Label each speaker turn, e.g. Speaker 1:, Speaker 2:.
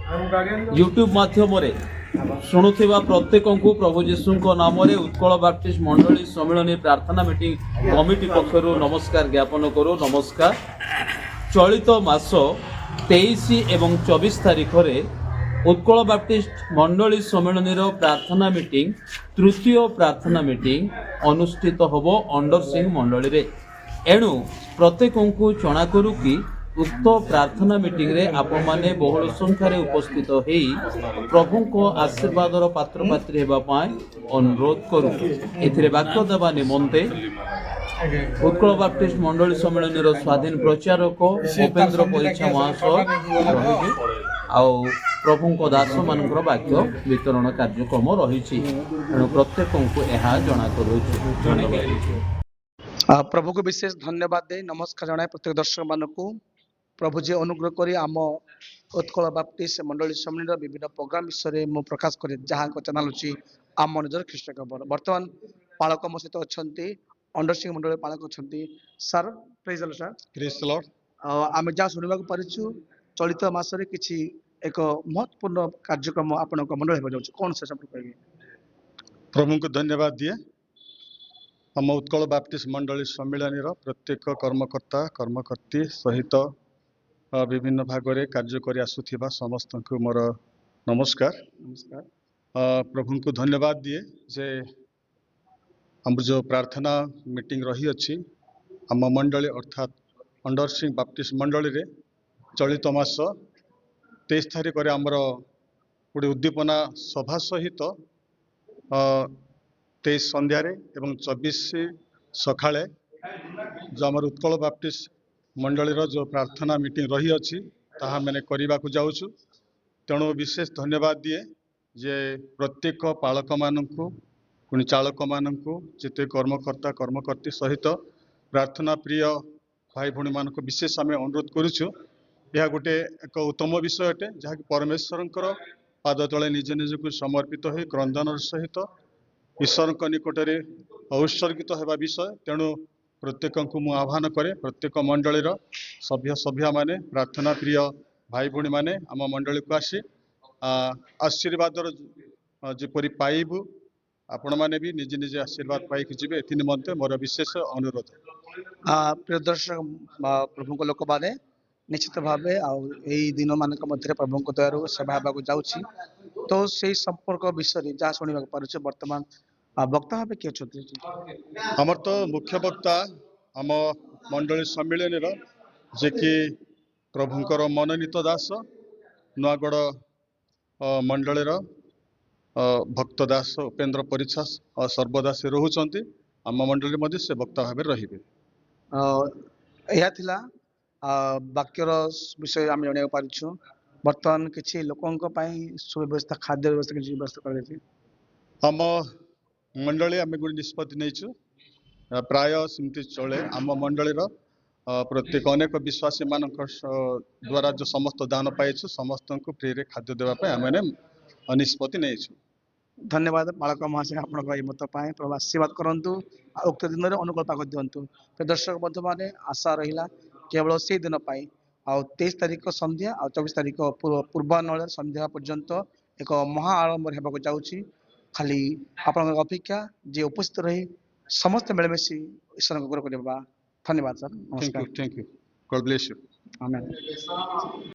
Speaker 1: YouTube माध्यम शुणुवा प्रत्येक को प्रभु जीशु नाम उत्कल बाप्टिस्ट मंडली सम्मिलनी प्रार्थना मीटिंग कमिटी पक्षर नमस्कार ज्ञापन करूँ। नमस्कार। चलित मास 23 एवं 24 तारीख में उत्कल बाप्टिस्ट मंडली सम्मिलनी प्रार्थना मीटिंग तृतीय प्रार्थना मीटिंग अनुष्ठित होब अंडर सिंह मंडली रे। एणु प्रत्येक को चना करू कि उक्त प्रार्थना मीटिंग रे आपण माने बहुल संख्यार उपस्थित होई प्रभु को आशीर्वाद पात्र पात्री हेबा पाए अनुरोध करू। एथिरे वाक्य देवा निमंते उत्कल बाप्टिस्ट मंडली सम्मेलन स्वाधीन प्रचारक उपेन्द्र परिछा महाशय आउ प्रभु को दास मानकर वाक्य वितरण कार्यक्रम रही। प्रत्येक को यह जना करूँ।
Speaker 2: प्रभु को विशेष धन्यवाद दे नमस्कार जनाए प्रत्येक दर्शक मान को प्रभु जी अनुग्रह करी आम उत्कल बाप्टिस्ट मंडली सम्मेलन विभिन्न प्रोग्राम विषय में प्रकाश करे जहाँ चैनल अच्छी आम निजर ख्रीष्ट खबर। बर्तमान पालक मो सहित अच्छा अंडर सिंह मंडल पालक अच्छा sir praise the Lord sir.
Speaker 3: Praise the Lord.
Speaker 2: आम जहाँ शुणा पारिछु चलित मासरे किछि एक महत्वपूर्ण कार्यक्रम आपण मंडल हो जाउछ कोन से सब कहिबे।
Speaker 3: प्रभु को धन्यवाद दिए। हम उत्कल बाप्टिस्ट मंडली सम्मेलन प्रत्येक कर्मकर्ता कर्मकर्ती सहित विभिन्न भाग में कार्य कर आसुथिबा समस्त को मोर नमस्कार।
Speaker 2: नमस्कार।
Speaker 3: प्रभु को धन्यवाद दिए जे हम जो प्रार्थना मीटिंग रही अच्छी आम मंडली अर्थात अंडर सिंह बाप्टिस्ट मंडली रे चलित मास 23 तारीख में आमर गोटे उद्दीपना सभा सहित 23 संध्यारे एवं 24 सकाळे जो आमर उत्कल बाप्टिस्ट मंडली जो प्रार्थना मीटिंग रही अच्छी ताहा मैंने करने को जाऊँ। तेणु विशेष धन्यवाद दिए जे प्रत्येक पालक मानू पुणी चालक मानू जिते कर्मकर्ता कर्मकर्ती सहित प्रार्थना प्रिय भाई भौणी मान विशेष आम अनुरोध करुचु। यह गोटे एक उत्तम विषय अटे जहाँकि परमेश्वर पाद तले निज निज को समर्पित हो क्रंदन सहित ईश्वर निकट में उत्सर्गित होगा विषय। तेणु प्रत्येक को मु आह्वान करे प्रत्येक मंडलीर सभ्य सभ्या माने प्रार्थना प्रिय भाई भौणी माने आम मंडली को आसी आशीर्वाद जेपरी पाइबू आपण माने भी निज निज आशीर्वाद पाई जी ए निमंते मोर विशेष अनुरोध।
Speaker 2: प्रिय दर्शक प्रभु को लोक मैंने निश्चित भाव यही दिन मान मध्य प्रभु दयार सेवा हाँक जाऊँगी तो से संपर्क विषय जहाँ शुणा पारे बर्तमान वक्ता भाव किए अच्छा
Speaker 3: आमर तो मुख्य वक्ता आम मंडली सम्मेलन जे कि प्रभुंकर मनोनीत दास नुआगढ़ मंडलीर भक्त दास उपेन्द्र परिछा सर्वदा से रोचंती आम मंडली मध्य से वक्ता भाव रही।
Speaker 2: यह थिला वाक्यर विषय आम जाना पारिछु। बर्तमान किसी लोकों सुव्यवस्था खाद्य व्यवस्था किसी व्यवस्था कर
Speaker 3: आम मंडली आम गोटे निष्पत्ति नहीं प्राय सेमती चले आम मंडलीर प्रत्येक अनेक विश्वासी मान द्वारा जो समस्त दान पाइछु समस्त को फ्री रे खाद्य देवाई आम निष्पत्ति नहीं।
Speaker 2: धन्यवाद बालक महाशय आपन मत पाए प्रभु आशीर्वाद करूँ उक्त दिन में अनुकूल पाक दिंतु। दर्शक बंधु मैंने आशा रहा केवल से दिन पाई 23 तारीख संध्या और 24 तारीख पूर्वाह्न संध्या पर्यंत एक महा आड़म्बर होगा जाऊँगी। खाली आपण अपेक्षा जे उपस्थित रही समस्त मिलमिशी ईश्वर को करवा। धन्यवाद sir.
Speaker 3: Thank you God bless you.
Speaker 2: Amen.